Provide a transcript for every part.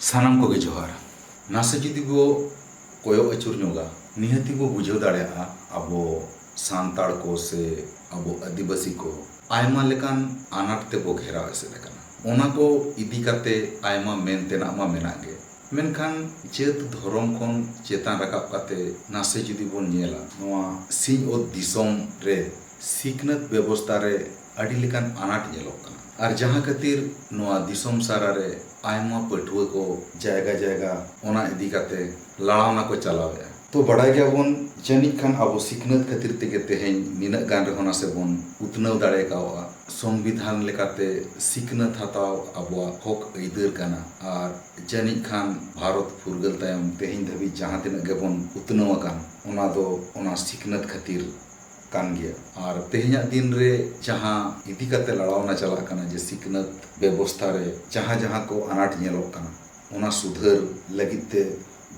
सानाम को जोहार नासे जुदी बो कोयो अचुर नोगा निहती बो बुझो दाड़ेया अबो सांताड़ को से अबो आदिवासी को आयमा लेकान आनाट ते बो घेरा एसेद काना ओना को इदी काते आयमा मेन तेना मा मेनागे मेनखान जेत धर्म खन चेतान रकाब काते नासे जुदी बोन नेला नोआ सिंह ओ दिसोम रे सिखनत व्यवस्था रे अड़ी लेकान आनाट नेलोग काना और जहाँ खातिर नोआ दिसोम सारा रे आयमा पटुआ को जायगा जायगा ओना इदी काते लड़ावना को चलावे तो बड़ा गया बोन जनिक खान अब सिखनत खातिर तेगे तेहें निना गान रहना से बोन उतनव दाड़े कावा संविधान लेकाते सिखनत हताव अबवा हक ऐदर काना और जनिक खान भारत फुरगल तायम तेहें धबी जहाँ तिना गे बोन उतनव कान ओना दो ओना सिखनत खातिर कान गया और तेहना दिन रे जहाँ इदी काते लड़ावना चला काना जे सिखनत व्यवस्था रे जहाँ जहाँ को अनाट नेलोग काना ओना सुधर लगिते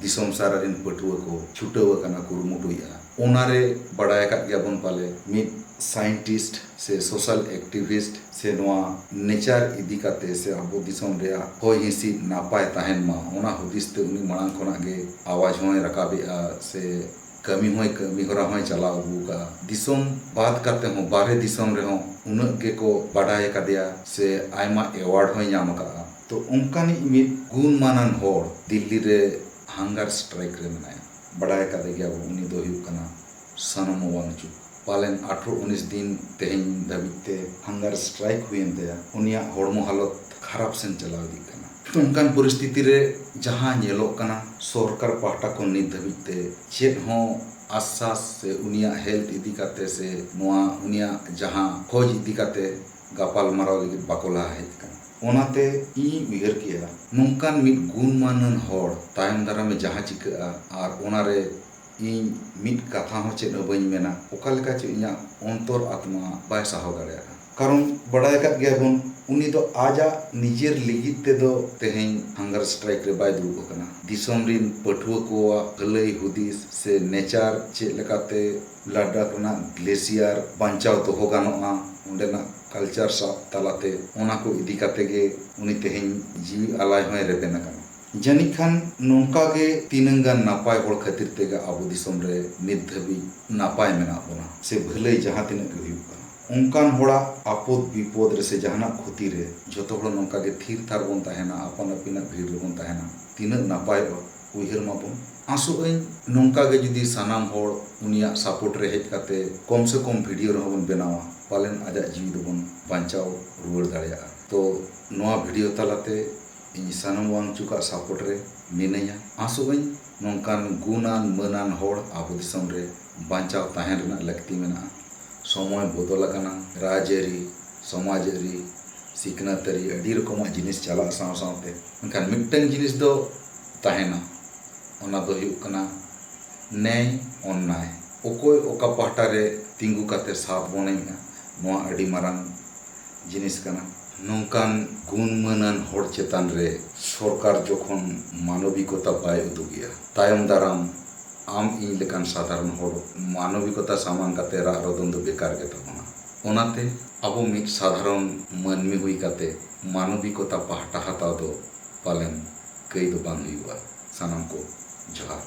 दिसोम सारा रिन पटुआ को छुटव काना कुरुमुटुया ओना रे बड़ाय का गया बन पाले मिड साइंटिस्ट से सोशल एक्टिविस्ट से नोआ नेचर इदी काते से अबो दिसोम रे होय हिसी नापाय ताहेन मा ओना हुदिस ते उनी मांग खोना गे आवाज होय रकाबेआ से कमी होय कमी होरा होय चला अबू का दिसोम बात करते हो बारे दिसोम रे हो उनक के को बड़ाय का दिया से आयमा अवार्ड होय नाम का तो उनकानी मिड गुण मानन होड़ दिल्ली रे हंगर स्ट्राइक रे मनाया बड़ाय का दे गया उनी दो हुई कना सनम वांगचू पालन 18-19 दिन तेहें धबिते हंगर स्ट्राइक हुईन दया उनिया होड़मो हालत खराब सेन चलाव दी कना तो उनकान परिस्थिति रे जहाँ नेलोग कना सरकार पाहटा को नित धबिते चेत हो आश्वास से उनिया हेल्थ इदी काते से नोआ उनिया जहाँ खोज इदी काते गापाल माराव लगी बाकोला है ओनाते ई उयहर किया नोंकान मिड गुण मानन होड़ तायम दारा में जहाँ चिका और ओनारे इन मिड कथा हो चेद बई मेना ओका लेका चे इया अंतर आत्मा बाय साहो दाड़ेया कारण बड़ाय का गया बोन उनी तो आजा निजेर लिगित ते दो तेहें हंगर स्ट्राइक रे बाय दुरुब कना दिसोम रिन पठुआ को गलई हुदिस से नेचर चे लेकाते लद्दाख ना ग्लेशियर बांचाव तो हो गानोआ उंडेना कल्चर सा तलाते ओना को इदी काते गे उनी तेहें जीवी आलाय होय रेबेना काना जनिक खान नोंका गे तीनंगान नापाय होड़ खातिर तेगा आबो दिसोम रे नित धबी नापाय मेना बोना से भलई जहाँ तिना गे हुई काना उनकान होड़ा आपद विपद रे से जहाना खुती रे जतो होड़ नोंका गे थीर थार बोन ताहेना अपन अपिना भीड़ बोन ताहेना तीना नापाय उयहर माबोन आसो अइन नोंका गे जुदी सानाम होड़ उनिया सपोर्ट रे हेज काते कम से कम वीडियो रे होबन बनावा पालन आजा जीवी दोबन बांचाव रुवाड़ दाड़ेया तो नोआ वीडियो तालाते इन सानाम वांगचू का सपोर्ट रे मिनैया आसो अइन नोंकान गुणान मनान होड़ आबो दिसोम रे बांचाव ताहेन रेना लगती मेना समय बदल काना राजरी समाजरी सिखनतरी अडी रकम जिनिस चला साव सावते मेनखान मिदटन जिनिस दो ताहेना ओना दो हुयुग कना न्याय अन्याय ओकोय ओका पाहटा रे तिंगु काते साथ बोनेगा नोआ अडी मारांग जिनिस कना नोंकान गुण मानन होड़ चेतान रे सरकार जोखन मानविकता बाय उदुगिया तायम दाराम आम इन लेकान साधारण होड़ मानविकता सामान काते रा रोदन दो बेकार गे ताबोना ओनाते अबो मिद साधारण मानमी हुई काते मानविकता पाहटा हताव दो पालन कई दो बांग हुआ सानाम को जोहार।